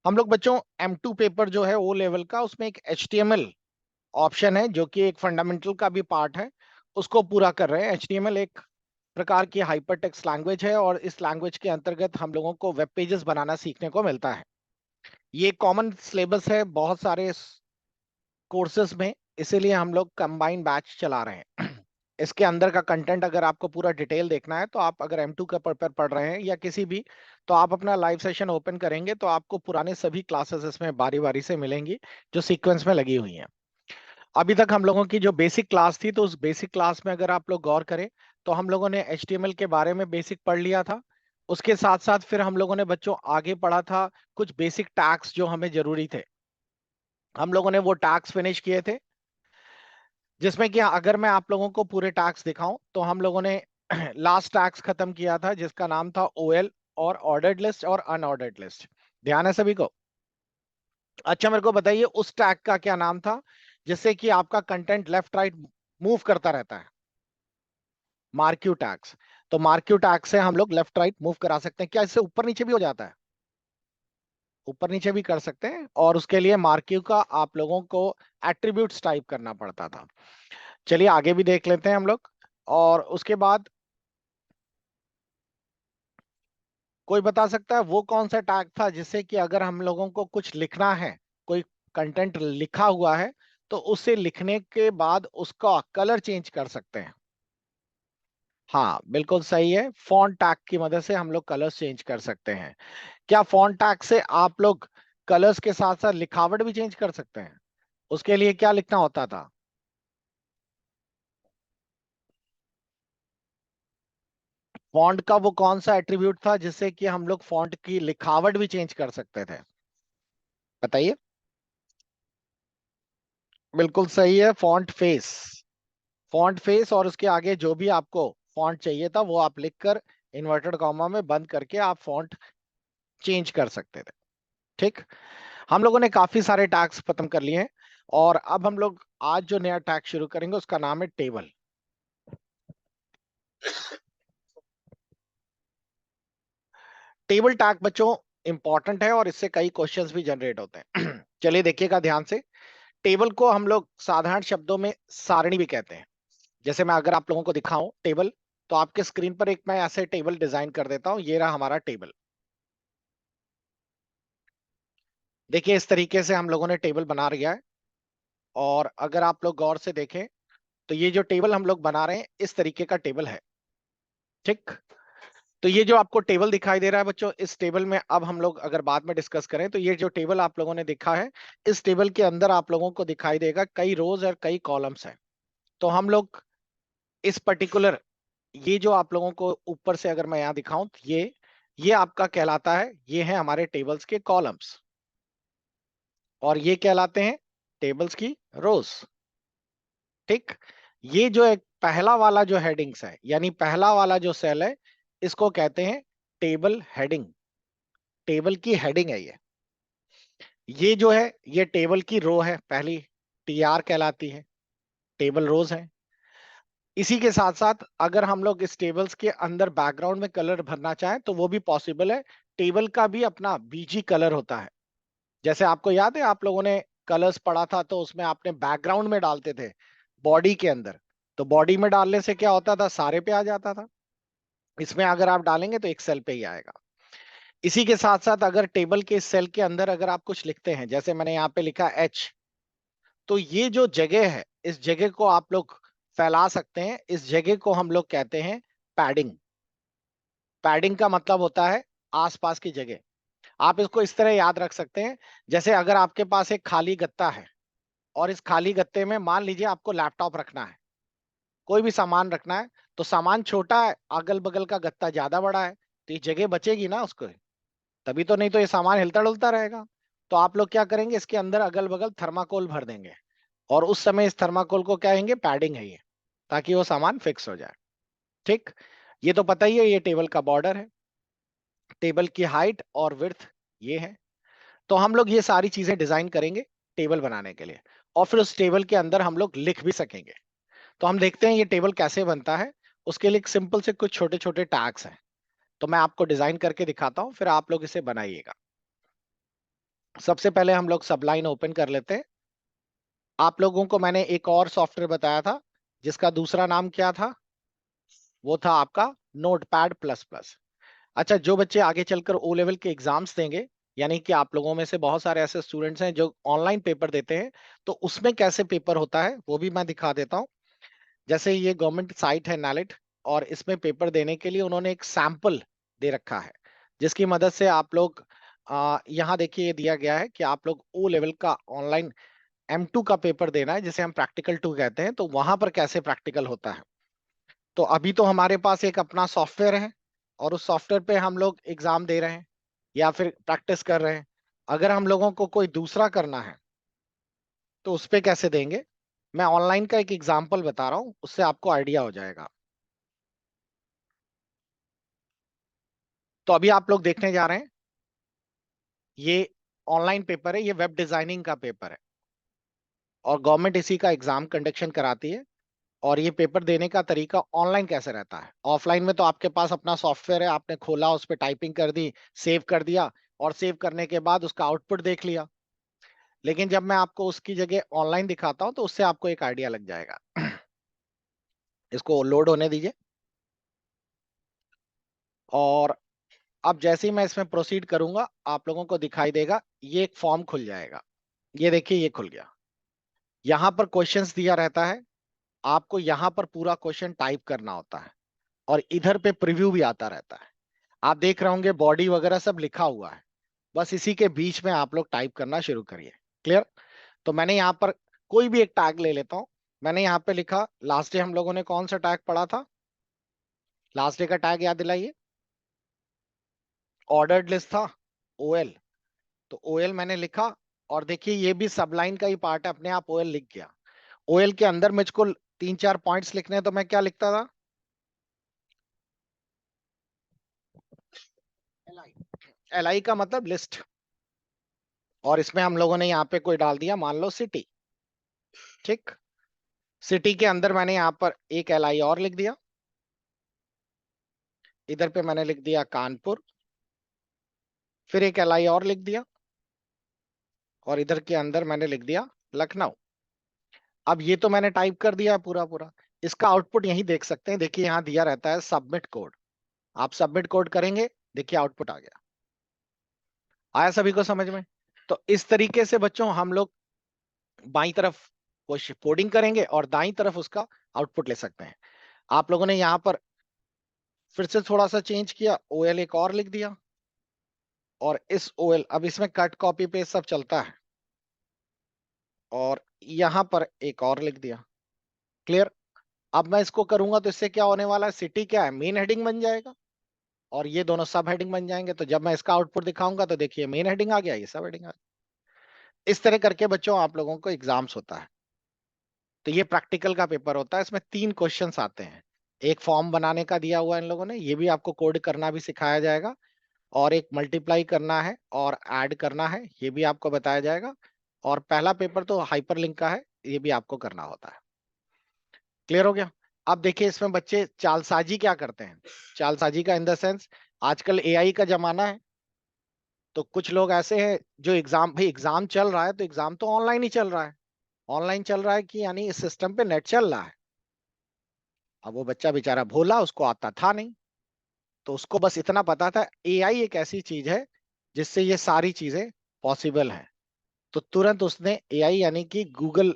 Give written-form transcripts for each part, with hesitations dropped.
हम लोग बच्चों M2 पेपर जो है ओ लेवल का, उसमें एक HTML ऑप्शन है जो कि एक फंडामेंटल का भी पार्ट है, उसको पूरा कर रहे हैं। HTML एक प्रकार की हाइपर टेक्स्ट लैंग्वेज है और इस लैंग्वेज के अंतर्गत हम लोगों को वेब पेजेस बनाना सीखने को मिलता है। ये कॉमन सिलेबस है बहुत सारे कोर्सेज में, इसीलिए हम लोग कंबाइंड बैच चला रहे हैं। इसके अंदर का कंटेंट अगर आपको पूरा डिटेल देखना है तो आप अगर M2 का पेपर पढ़ रहे हैं या किसी भी, तो आप अपना लाइव सेशन ओपन करेंगे तो आपको पुराने सभी क्लासेस इसमें बारी बारी से मिलेंगी जो सीक्वेंस में लगी हुई हैं। अभी तक हम लोगों की जो बेसिक क्लास थी, तो उस बेसिक क्लास में अगर आप लोग गौर करें तो हम लोगों ने HTML के बारे में बेसिक पढ़ लिया था। उसके साथ साथ फिर हम लोगों ने बच्चों आगे पढ़ा था कुछ बेसिक टैग्स जो हमें जरूरी थे। हम लोगों ने वो टैग्स फिनिश किए थे, जिसमें कि अगर मैं आप लोगों को पूरे टैग्स दिखाऊं तो हम लोगों ने लास्ट टैग्स खत्म किया था जिसका नाम था OL, और ऑर्डर्ड लिस्ट और अनऑर्डर्ड लिस्ट। ध्यान है सभी को? अच्छा, मेरे को बताइए उस टैग का क्या नाम था जिससे कि आपका कंटेंट लेफ्ट राइट मूव करता रहता है? Marquee tags. तो मार्क्यू टैग से हम लोग लेफ्ट राइट मूव करा सकते हैं। क्या इससे ऊपर नीचे भी हो जाता है? ऊपर नीचे भी कर सकते हैं, और उसके लिए मार्क्यू का आप लोगों को एट्रीब्यूट्स टाइप करना पड़ता था। चलिए आगे भी देख लेते हैं हम लोग। और उसके बाद कोई बता सकता है वो कौन सा टैग था जिससे कि अगर हम लोगों को कुछ लिखना है, कोई कंटेंट लिखा हुआ है, तो उसे लिखने के बाद उसका कलर चेंज कर सकते हैं? हाँ बिल्कुल सही है, फॉन्ट टैग की मदद से हम लोग कलर्स चेंज कर सकते हैं। क्या फॉन्ट टैग से आप लोग कलर्स के साथ साथ लिखावट भी चेंज कर सकते हैं? उसके लिए क्या लिखना होता था? फॉन्ट का वो कौन सा एट्रीब्यूट था जिससे कि हम लोग फॉन्ट की लिखावट भी चेंज कर सकते थे? बताइए। बिल्कुल सही है, फॉन्ट फेस। फॉन्ट फेस, और उसके आगे जो भी आपको फॉन्ट चाहिए था वो आप लिखकर इन्वर्टेड कॉमा में बंद करके आप फॉन्ट चेंज कर सकते थे। ठीक। हम लोगों ने काफी सारे टैग्स खत्म कर लिए हैं, और अब हम लोग आज जो नया टैग शुरू करेंगे उसका नाम है टेबल। टेबल टैग बच्चों इंपॉर्टेंट है और इससे कई क्वेश्चंस भी जनरेट होते हैं। चलिए देखिएगा ध्यान से। टेबल को हम लोग साधारण शब्दों में सारणी भी कहते हैं। जैसे मैं अगर आप लोगों को दिखाऊं टेबल, तो आपके स्क्रीन पर एक मैं ऐसे टेबल डिजाइन कर देता हूं। ये रहा हमारा टेबल। देखिए इस तरीके से हम लोगों ने टेबल बना लिया है। और अगर आप लोग गौर से देखें तो ये जो टेबल हम लोग बना रहे हैं इस तरीके का टेबल है। ठीक। तो ये जो आपको टेबल दिखाई दे रहा है बच्चों, इस टेबल में अब हम लोग अगर बाद में डिस्कस करें तो ये जो टेबल आप लोगों ने देखा है, इस टेबल के अंदर आप लोगों को दिखाई देगा कई रोज और कई कॉलम्स हैं। तो हम लोग इस पर्टिकुलर, ये जो आप लोगों को ऊपर से अगर मैं यहाँ दिखाऊं तो ये आपका कहलाता है, ये है हमारे टेबल्स के कॉलम्स, और ये कहलाते हैं टेबल्स की रोज। ठीक। ये जो एक पहला वाला जो हेडिंग्स है, यानी पहला वाला जो सेल है, इसको कहते हैं टेबल हेडिंग। टेबल की हेडिंग है ये जो है ये टेबल की रो है पहली, TR कहलाती है, टेबल रोज है। इसी के साथ साथ अगर हम लोग इस टेबल्स के अंदर बैकग्राउंड में कलर भरना चाहें तो वो भी पॉसिबल है। टेबल का भी अपना बीजी कलर होता है। जैसे आपको याद है आप लोगों ने कलर्स पढ़ा था तो उसमें आपने बैकग्राउंड में डालते थे बॉडी के अंदर, तो बॉडी में डालने से क्या होता था, सारे पे आ जाता था। इसमें अगर आप डालेंगे तो एक सेल पे ही आएगा। इसी के साथ साथ अगर टेबल के सेल के अंदर अगर आप कुछ लिखते हैं, जैसे मैंने यहाँ पे लिखा H, तो ये जो जगह है इस जगह को आप लोग फैला सकते हैं। इस जगह को हम लोग कहते हैं पैडिंग। पैडिंग का मतलब होता है आसपास की जगह। आप इसको इस तरह याद रख सकते हैं, जैसे अगर आपके पास एक खाली गत्ता है और इस खाली गत्ते में मान लीजिए आपको लैपटॉप रखना है, कोई भी सामान रखना है, तो सामान छोटा है, अगल बगल का गत्ता ज्यादा बड़ा है, तो ये जगह बचेगी ना उसको, तभी तो, नहीं तो ये सामान हिलता डुलता रहेगा। तो आप लोग क्या करेंगे, इसके अंदर अगल बगल थर्माकोल भर देंगे, और उस समय इस थर्माकोल को क्या कहेंगे, पैडिंग है ये, ताकि वो सामान फिक्स हो जाए। ठीक। ये तो पता ही है, ये टेबल का बॉर्डर है, टेबल की हाइट और विड्थ ये है। तो हम लोग ये सारी चीजें डिजाइन करेंगे टेबल बनाने के लिए, और फिर उस टेबल के अंदर हम लोग लिख भी सकेंगे। तो हम देखते हैं ये टेबल कैसे बनता है। उसके लिए सिंपल से कुछ छोटे छोटे टैग्स हैं, तो मैं आपको डिजाइन करके दिखाता हूं, फिर आप लोग इसे बनाइएगा। सबसे पहले हम लोग सबलाइन ओपन कर लेते हैं। आप लोगों को मैंने एक और सॉफ्टवेयर बताया था जिसका दूसरा नाम क्या था, वो था आपका नोटपैड प्लस प्लस। अच्छा, जो बच्चे आगे चलकर ओ लेवल के एग्जाम्स देंगे, यानी कि आप लोगों में से बहुत सारे ऐसे स्टूडेंट्स हैं जो ऑनलाइन पेपर देते हैं, तो उसमें कैसे पेपर होता है वो भी मैं दिखा देता हूँ। जैसे ये गवर्नमेंट साइट है नैलिट, और इसमें पेपर देने के लिए उन्होंने एक सैंपल दे रखा है, जिसकी मदद से आप लोग यहाँ देखिए ये दिया गया है कि आप लोग ओ लेवल का ऑनलाइन M2 का पेपर देना है, जिसे हम प्रैक्टिकल 2 कहते हैं, तो वहां पर कैसे प्रैक्टिकल होता है। तो अभी तो हमारे पास एक अपना सॉफ्टवेयर है, और उस सॉफ्टवेयर पे हम लोग एग्जाम दे रहे हैं या फिर प्रैक्टिस कर रहे हैं। अगर हम लोगों को कोई दूसरा करना है तो उस पे कैसे देंगे, मैं ऑनलाइन का एक एग्जांपल बता रहा हूं, उससे आपको आइडिया हो जाएगा। तो अभी आप लोग देखने जा रहे हैं, ये ऑनलाइन पेपर है, ये वेब डिजाइनिंग का पेपर है, और गवर्नमेंट इसी का एग्जाम कंडक्शन कराती है। और ये पेपर देने का तरीका ऑनलाइन कैसे रहता है। ऑफलाइन में तो आपके पास अपना सॉफ्टवेयर है, आपने खोला, उस पर टाइपिंग कर दी, सेव कर दिया, और सेव करने के बाद उसका आउटपुट देख लिया। लेकिन जब मैं आपको उसकी जगह ऑनलाइन दिखाता हूं तो उससे आपको एक आइडिया लग जाएगा। इसको लोड होने दीजिए। और अब जैसे ही मैं इसमें प्रोसीड करूंगा, आप लोगों को दिखाई देगा ये एक फॉर्म खुल जाएगा। ये देखिए ये खुल गया। यहाँ पर क्वेश्चंस दिया रहता है, आपको यहाँ पर पूरा क्वेश्चन टाइप करना होता है, और इधर पे प्रीव्यू भी आता रहता है। आप देख रहे होंगे बॉडी वगैरह सब लिखा हुआ है, बस इसी के बीच में आप लोग टाइप करना शुरू करिए। क्लियर। तो मैंने यहाँ पर कोई भी एक टैग ले लेता हूँ। मैंने यहाँ पे लिखा, लास्ट डे हम लोगों ने कौन सा टैग पढ़ा था, लास्ट डे का टैग याद दिलाइए, ऑर्डर्ड लिस्ट था, ओएल। तो ओएल मैंने लिखा, और देखिए ये भी सबलाइन का ही पार्ट है, अपने आप ओएल लिख गया। ओएल के अंदर मुझको 3-4 पॉइंट्स लिखने हैं, तो मैं क्या लिखता था, एलआई। एलआई का मतलब लिस्ट, और इसमें हम लोगों ने यहाँ पे कोई डाल दिया, मान लो सिटी। ठीक। सिटी के अंदर मैंने यहाँ पर एक एलआई और लिख दिया, इधर पे मैंने लिख दिया कानपुर, फिर एक एलआई और लिख दिया, और इधर के अंदर मैंने लिख दिया लखनऊ। अब ये तो मैंने टाइप कर दिया पूरा पूरा। इसका आउटपुट यही देख सकते हैं, देखिए यहाँ दिया रहता है सबमिट कोड। आप सबमिट कोड करेंगे, देखिए आउटपुट आ गया। आया सभी को समझ में। तो इस तरीके से बच्चों हम लोग बाईं तरफ कोडिंग करेंगे और दाईं तरफ उसका आउटपुट ले सकते हैं। आप लोगों ने यहाँ पर फिर से थोड़ा सा चेंज किया, ओएल एक और लिख दिया, और इस ओएल, अब इसमें कट कॉपी पेस्ट सब चलता है, और यहां पर एक और लिख दिया। क्लियर। अब मैं इसको करूंगा तो इससे क्या होने वाला है, सिटी क्या है, मेन हेडिंग बन जाएगा, और ये दोनों सब हेडिंग बन जाएंगे। तो जब मैं इसका आउटपुट दिखाऊंगा तो देखिए मेन हेडिंग आ गया, ये सब हेडिंग आ गया। इस तरह करके बच्चों आप लोगों को एग्जाम्स होता है। तो ये प्रैक्टिकल का पेपर होता है, इसमें 3 क्वेश्चंस आते हैं। एक फॉर्म बनाने का दिया हुआ है इन लोगों ने, ये भी आपको कोड करना भी सिखाया जाएगा, और एक मल्टीप्लाई करना है और ऐड करना है, ये भी आपको बताया जाएगा। और पहला पेपर तो हाइपरलिंक का है, ये भी आपको करना होता है। क्लियर हो गया। अब देखिए इसमें बच्चे चालसाजी क्या करते हैं। चालसाजी का इन द सेंस, आजकल एआई का जमाना है, तो कुछ लोग ऐसे हैं जो एग्जाम, भाई एग्जाम चल रहा है तो एग्जाम तो ऑनलाइन ही चल रहा है। ऑनलाइन चल रहा है कि यानी इस सिस्टम पे नेट चल रहा है। अब वो बच्चा बेचारा भोला, उसको आता था नहीं, तो उसको बस इतना पता था एआई एक ऐसी चीज है जिससे ये सारी चीजें पॉसिबल हैं। तो तुरंत उसने एआई यानी कि गूगल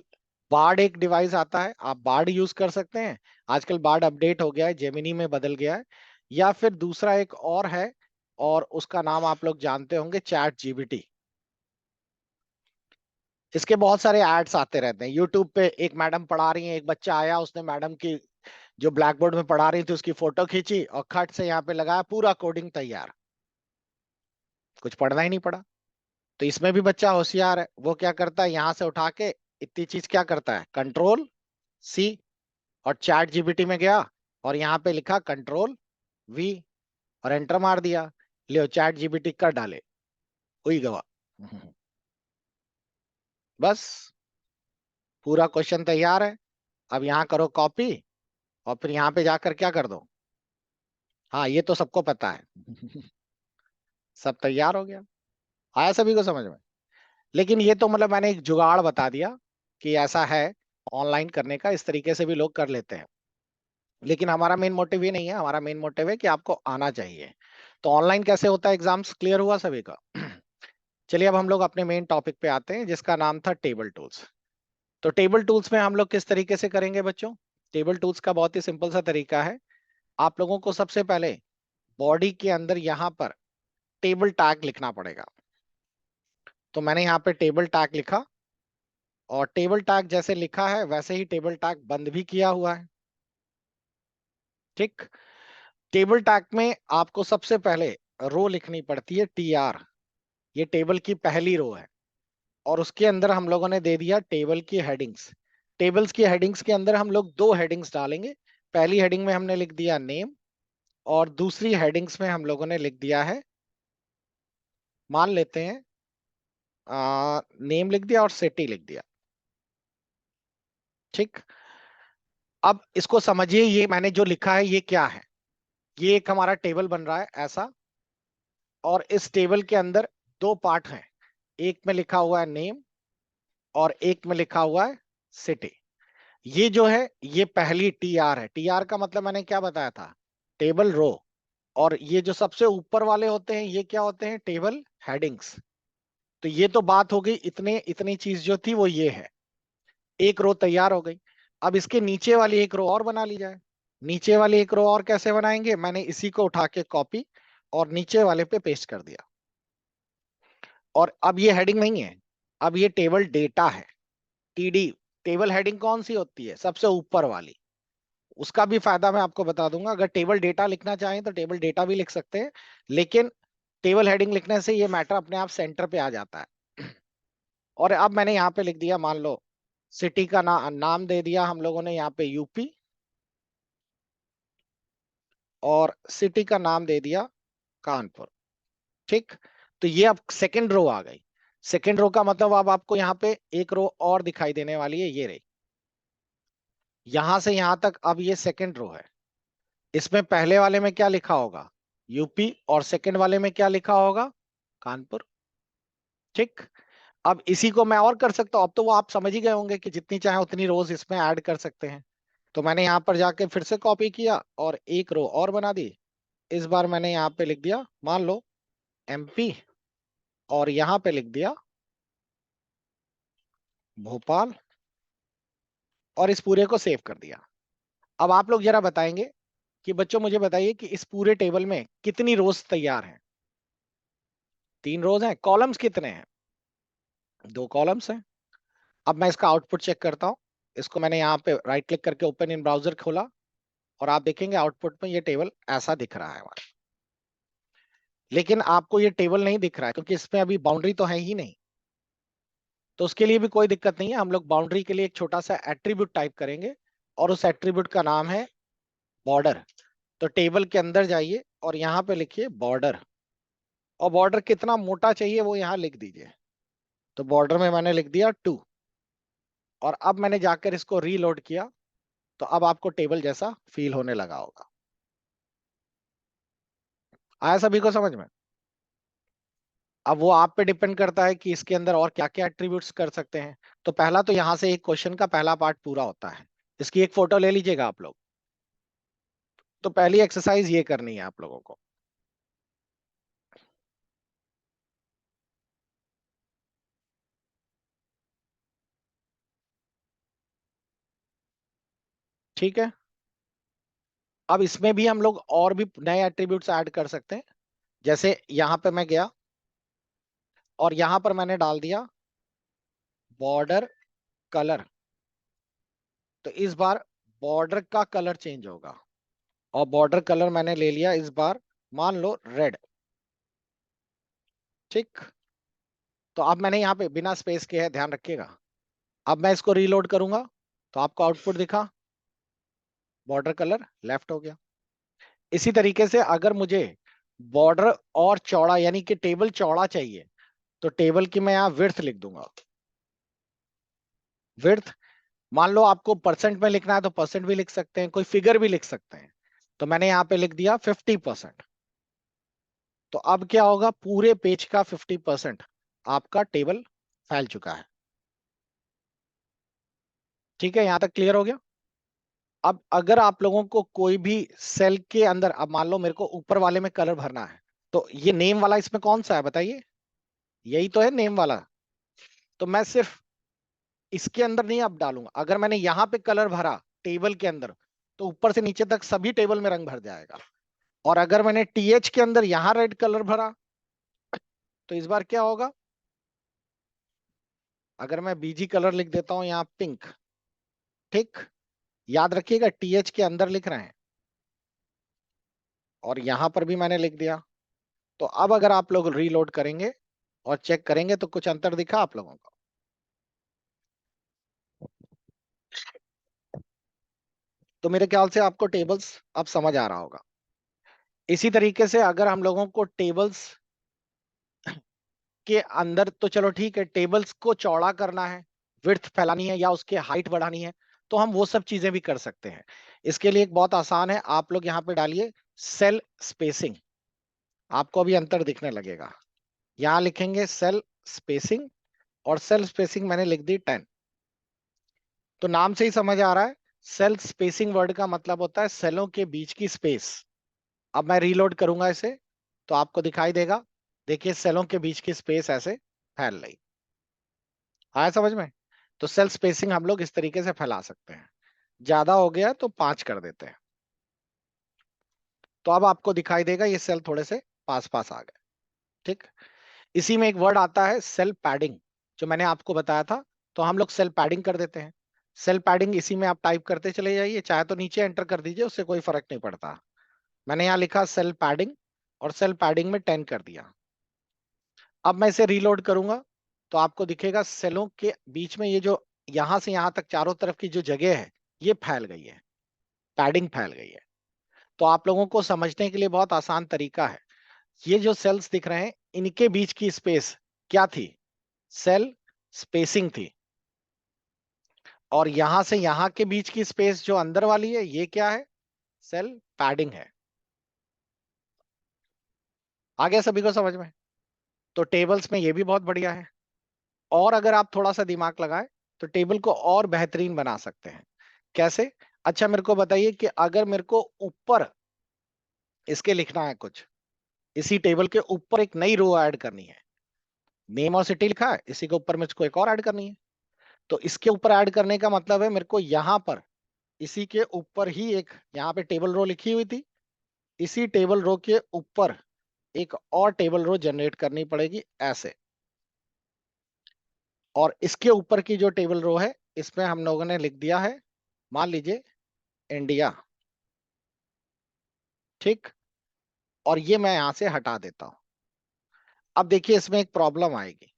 बार्ड, एक डिवाइस आता है, आप बार्ड यूज कर सकते हैं। आजकल बार्ड अपडेट हो गया है, जेमिनी में बदल गया है। या फिर दूसरा एक और है, और उसका नाम आप लोग जानते होंगे, चैट जीपीटी। इसके बहुत सारे एड्स आते रहते हैं यूट्यूब पे। एक मैडम पढ़ा रही हैं, एक बच्चा आया, उसने मैडम की जो ब्लैक बोर्ड में पढ़ा रही थी उसकी फोटो खींची और खट से यहाँ पे लगाया, पूरा कोडिंग तैयार, कुछ पढ़ना ही नहीं पड़ा। तो इसमें भी बच्चा होशियार है, वो क्या करता है, यहाँ से उठा के इतनी चीज क्या करता है, कंट्रोल सी, और चैट जीपीटी में गया, और यहाँ पे लिखा कंट्रोल वी, और एंटर मार दिया, ले चैट जीपीटी कर डाले, हुई गवा। बस पूरा क्वेश्चन तैयार है। अब यहाँ करो कॉपी, और फिर यहाँ पे जाकर क्या कर दो, हाँ ये तो सबको पता है। सब तैयार हो गया। आया सभी को समझ में। लेकिन ये तो मतलब मैंने एक जुगाड़ बता दिया कि ऐसा है ऑनलाइन करने का, इस तरीके से भी लोग कर लेते हैं। लेकिन हमारा मेन मोटिव ये नहीं है, हमारा मेन मोटिव है कि आपको आना चाहिए। तो ऑनलाइन कैसे होता है एग्जाम्स, क्लियर हुआ सभी का? चलिए अब हम लोग अपने मेन टॉपिक पे आते हैं जिसका नाम था टेबल टूल्स। तो टेबल टूल्स में हम लोग किस तरीके से करेंगे बच्चों? टेबल टूल्स का बहुत ही सिंपल सा तरीका है। आप लोगों को सबसे पहले बॉडी के अंदर यहाँ पर टेबल टैग लिखना पड़ेगा। तो मैंने यहाँ पे टेबल टैग लिखा, और टेबल टैग जैसे लिखा है वैसे ही टेबल टैग बंद भी किया हुआ है। ठीक। टेबल टैग में आपको सबसे पहले रो लिखनी पड़ती है TR, ये टेबल की पहली रो है। और उसके अंदर हम लोगों ने दे दिया टेबल की हेडिंग्स। टेबल्स की हेडिंग्स के अंदर हम लोग दो हेडिंग्स डालेंगे। पहली हेडिंग में हमने लिख दिया नेम, और दूसरी हेडिंग्स में हम लोगों ने लिख दिया है, मान लेते हैं नेम लिख दिया और सिटी लिख दिया। ठीक। अब इसको समझिए, ये मैंने जो लिखा है ये क्या है? ये एक हमारा टेबल बन रहा है ऐसा, और इस टेबल के अंदर दो पार्ट हैं। एक में लिखा हुआ है नेम, और एक में लिखा हुआ है सिटी। ये जो है ये पहली TR है। TR का मतलब मैंने क्या बताया था? Table row. और ये जो सबसे ऊपर वाले होते हैं ये क्या होते हैं? Table headings. तो ये तो बात हो गई, इतने इतनी चीज जो थी वो ये है। एक रो तैयार हो गई। अब इसके नीचे वाली एक रो और बना ली जाए। नीचे वाली एक रो और कैसे बनाएंगे? मैंने इसी को उठा के कॉपी और नीचे वाले पे पेस्ट कर दिया। और अब ये हेडिंग नहीं है, अब ये टेबल डेटा है। TD। टेबल हेडिंग कौन सी होती है? सबसे ऊपर वाली। उसका भी फायदा मैं आपको बता दूंगा। अगर टेबल डेटा लिखना चाहें तो टेबल डेटा भी लिख सकते हैं, लेकिन टेबल हेडिंग लिखने से ये मैटर अपने आप सेंटर पे आ जाता है। और अब मैंने यहाँ पे लिख दिया, मान लो सिटी का नाम दे दिया हम लोगों ने यहाँ पे UP, और सिटी का नाम दे दिया कानपुर। ठीक। तो ये अब सेकंड रो आ गई। सेकंड रो का मतलब अब आपको यहाँ पे एक रो और दिखाई देने वाली है, ये रही। यहां से यहां तक अब ये सेकंड रो है। इसमें पहले वाले में क्या लिखा होगा? UP, और सेकंड वाले में क्या लिखा होगा? कानपुर। ठीक। अब इसी को मैं और कर सकता हूँ। अब तो वो आप समझ ही गए होंगे कि जितनी चाहे उतनी रोज इसमें ऐड कर सकते हैं। तो मैंने यहाँ पर जाके फिर से कॉपी किया और एक रो और बना दी। इस बार मैंने यहाँ पे लिख दिया, मान लो MP, और यहाँ पे लिख दिया भोपाल, और इस पूरे को सेव कर दिया। अब आप लोग जरा बताएंगे कि बच्चों मुझे बताइए कि इस पूरे टेबल में कितनी रोज तैयार हैं? 3 रोज हैं। कॉलम्स कितने हैं? 2 कॉलम्स हैं। अब मैं इसका आउटपुट चेक करता हूँ। इसको मैंने यहाँ पे राइट क्लिक करके ओपन इन ब्राउजर खोला, और आप देखेंगे आउटपुट में ये टेबल ऐसा दिख रहा है हमारा। लेकिन आपको ये टेबल नहीं दिख रहा है क्योंकि इसमें अभी बाउंड्री तो है ही नहीं। तो उसके लिए भी कोई दिक्कत नहीं है, हम लोग बाउंड्री के लिए एक छोटा सा एट्रीब्यूट टाइप करेंगे, और उस एट्रीब्यूट का नाम है बॉर्डर। तो टेबल के अंदर जाइए और यहाँ पे लिखिए बॉर्डर, और बॉर्डर कितना मोटा चाहिए वो यहाँ लिख दीजिए। तो बॉर्डर में मैंने लिख दिया 2। और अब मैंने जाकर इसको रीलोड किया, तो अब आपको टेबल जैसा फील होने लगा होगा। आया सभी को समझ में? अब वो आप पे डिपेंड करता है कि इसके अंदर और क्या क्या एट्रीब्यूट्स कर सकते हैं। तो पहला तो यहाँ से एक क्वेश्चन का पहला पार्ट पूरा होता है। इसकी एक फोटो ले लीजिएगा आप लोग। तो पहली एक्सरसाइज ये करनी है आप लोगों को। ठीक है। अब इसमें भी हम लोग और भी नए एट्रीब्यूट्स ऐड कर सकते हैं। जैसे यहाँ पे मैं गया और यहाँ पर मैंने डाल दिया बॉर्डर कलर। तो इस बार बॉर्डर का कलर चेंज होगा, और बॉर्डर कलर मैंने ले लिया इस बार, मान लो रेड। ठीक। तो अब मैंने यहाँ पे बिना स्पेस के है, ध्यान रखिएगा। अब मैं इसको रीलोड करूंगा तो आपको आउटपुट दिखा, बॉर्डर कलर लेफ्ट हो गया। इसी तरीके से अगर मुझे बॉर्डर और चौड़ा यानी कि टेबल चौड़ा चाहिए, तो टेबल की मैं यहाँ विड्थ लिख दूंगा। विड्थ, मान लो आपको परसेंट में लिखना है तो परसेंट भी लिख सकते हैं, कोई फिगर भी लिख सकते हैं। तो मैंने यहाँ पे लिख दिया 50%। तो अब क्या होगा? पूरे पेज का 50% आपका टेबल फैल चुका है। ठीक है, यहां तक क्लियर हो गया। अब अगर आप लोगों को कोई भी सेल के अंदर, अब मान लो मेरे को ऊपर वाले में कलर भरना है, तो ये नेम वाला इसमें कौन सा है बताइए, यही तो है नेम वाला। तो मैं सिर्फ इसके अंदर नहीं अब डालूंगा, अगर मैंने यहां पे कलर भरा टेबल के अंदर, तो ऊपर से नीचे तक सभी टेबल में रंग भर जाएगा। और अगर मैंने टीएच के अंदर यहां रेड कलर भरा, तो इस बार क्या होगा, अगर मैं बीजी कलर लिख देता हूं यहां पिंक, ठीक, याद रखिएगा टीएच के अंदर लिख रहे हैं, और यहां पर भी मैंने लिख दिया। तो अब अगर आप लोग रीलोड करेंगे और चेक करेंगे तो कुछ अंतर दिखा आप लोगों को। तो मेरे ख्याल से आपको टेबल्स अब समझ आ रहा होगा। इसी तरीके से अगर हम लोगों को टेबल्स के अंदर, तो चलो ठीक है, टेबल्स को चौड़ा करना है, विड्थ फैलानी है या उसके हाइट बढ़ानी है, तो हम वो सब चीजें भी कर सकते हैं। इसके लिए एक बहुत आसान है, आप लोग यहाँ पे डालिए सेल स्पेसिंग, आपको अभी अंतर दिखने लगेगा। यहाँ लिखेंगे सेल स्पेसिंग, और सेल स्पेसिंग मैंने लिख दी 10। तो नाम से ही समझ आ रहा है, सेल स्पेसिंग वर्ड का मतलब होता है सेलों के बीच की स्पेस। अब मैं रीलोड करूंगा इसे, तो आपको दिखाई देगा, देखिए सेलों के बीच की स्पेस ऐसे फैल रही। आया समझ में। तो सेल स्पेसिंग हम लोग इस तरीके से फैला सकते हैं। ज्यादा हो गया तो 5 कर देते हैं। तो अब आपको दिखाई देगा ये सेल थोड़े से पास पास आ गए। ठीक। इसी में एक वर्ड आता है सेल पैडिंग, जो मैंने आपको बताया था। तो हम लोग सेल पैडिंग कर देते हैं। सेल पैडिंग इसी में आप टाइप करते चले जाइए, चाहे तो नीचे एंटर कर दीजिए, उससे कोई फर्क नहीं पड़ता। मैंने यहाँ लिखा सेल पैडिंग, और सेल पैडिंग में 10 कर दिया। अब मैं इसे रीलोड करूंगा, तो आपको दिखेगा सेलों के बीच में ये जो यहां से यहां तक चारों तरफ की जो जगह है, ये फैल गई है, पैडिंग फैल गई है। तो आप लोगों को समझने के लिए बहुत आसान तरीका है, ये जो सेल्स दिख रहे हैं, इनके बीच की स्पेस क्या थी, सेल स्पेसिंग थी। और यहां से यहां के बीच की स्पेस जो अंदर वाली है, ये क्या है, सेल पैडिंग है। आ गया सभी को समझ में। तो टेबल्स में ये भी बहुत बढ़िया है। और अगर आप थोड़ा सा दिमाग लगाएं, तो टेबल को और बेहतरीन बना सकते हैं। कैसे? अच्छा मेरे को बताइए कि अगर मेरे को ऊपर इसके लिखना है कुछ, इसी टेबल के ऊपर एक नई रो ऐड करनी है, नेम और सिटी लिखा है, इसी के ऊपर मुझको एक और ऐड करनी है। तो इसके ऊपर ऐड करने का मतलब है मेरे को यहां पर, इसी के ऊपर ही एक, यहाँ पे टेबल रो लिखी हुई थी, इसी टेबल रो के ऊपर एक और टेबल रो जनरेट करनी पड़ेगी ऐसे। और इसके ऊपर की जो टेबल रो है, इसमें हम लोगों ने लिख दिया है, मान लीजिए इंडिया। ठीक। और ये मैं यहां से हटा देता हूं। अब देखिए इसमें एक प्रॉब्लम आएगी।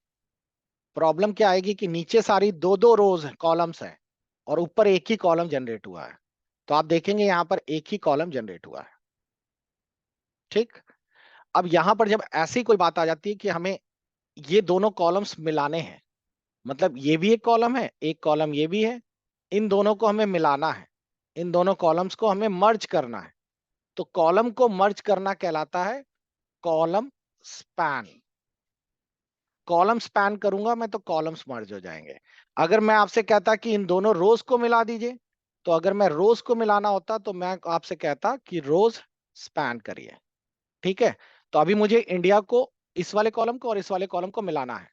प्रॉब्लम क्या आएगी कि नीचे सारी दो दो रोज कॉलम्स है, और ऊपर एक ही कॉलम जनरेट हुआ है। तो आप देखेंगे यहां पर एक ही कॉलम जनरेट हुआ है। ठीक। अब यहां पर जब ऐसी कोई बात आ जाती है कि हमें ये दोनों कॉलम्स मिलाने हैं, मतलब ये भी एक कॉलम है, एक कॉलम ये भी है, इन दोनों को हमें मिलाना है, इन दोनों कॉलम्स को हमें मर्ज करना है। तो कॉलम को मर्ज करना कहलाता है कॉलम स्पैन। कॉलम स्पैन करूंगा मैं तो कॉलम्स मर्ज हो जाएंगे। अगर मैं आपसे कहता कि इन दोनों रोज को मिला दीजिए, तो अगर मैं रोज को मिलाना होता तो मैं आपसे कहता कि रोज स्पैन करिए। ठीक है। तो अभी मुझे इंडिया को, इस वाले कॉलम को और इस वाले कॉलम को मिलाना है,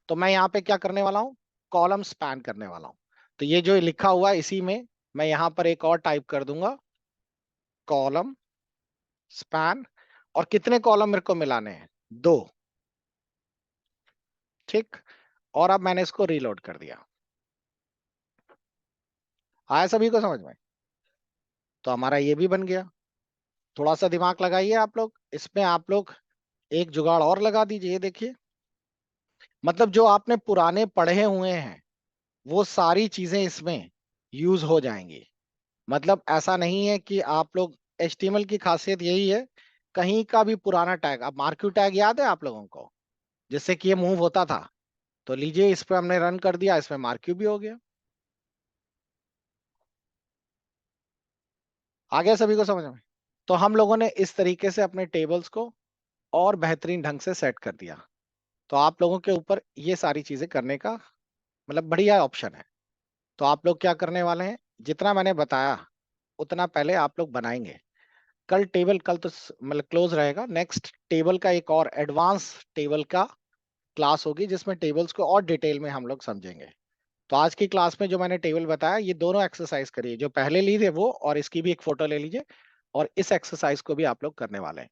तो मैं यहाँ पे क्या करने वाला हूँ, कॉलम स्पैन करने वाला हूँ। तो ये जो लिखा हुआ है इसी में मैं यहाँ पर एक और टाइप कर दूंगा, कॉलम स्पैन। और कितने कॉलम मेरे को मिलाने हैं, 2। ठीक। और अब मैंने इसको रीलोड कर दिया। आया सभी को समझ में। तो हमारा ये भी बन गया। थोड़ा सा दिमाग लगाइए आप लोग इसमें, आप लोग एक जुगाड़ और लगा दीजिए। ये देखिए, मतलब जो आपने पुराने पढ़े हुए हैं वो सारी चीजें इसमें यूज हो जाएंगी। मतलब ऐसा नहीं है कि आप लोग, HTML की खासियत यही है, कहीं का भी पुराना टैग, अब मार्क्यू टैग याद है आप लोगों को, जिससे कि ये मूव होता था, तो लीजिए इस पे हमने रन कर दिया, इसमें मार्क्यू भी हो गया। आ गया सभी को समझ में। तो हम लोगों ने इस तरीके से अपने टेबल्स को और बेहतरीन ढंग से सेट कर दिया। तो आप लोगों के ऊपर ये सारी चीजें करने का मतलब बढ़िया ऑप्शन है। तो आप लोग क्या करने वाले हैं, जितना मैंने बताया उतना पहले आप लोग बनाएंगे। कल टेबल, कल तो मतलब क्लोज रहेगा, नेक्स्ट टेबल का एक और एडवांस टेबल का क्लास होगी जिसमें टेबल्स को और डिटेल में हम लोग समझेंगे। तो आज की क्लास में जो मैंने टेबल बताया ये दोनों एक्सरसाइज करिए, जो पहले ली थे वो, और इसकी भी एक फोटो ले लीजिए, और इस एक्सरसाइज को भी आप लोग करने वाले हैं।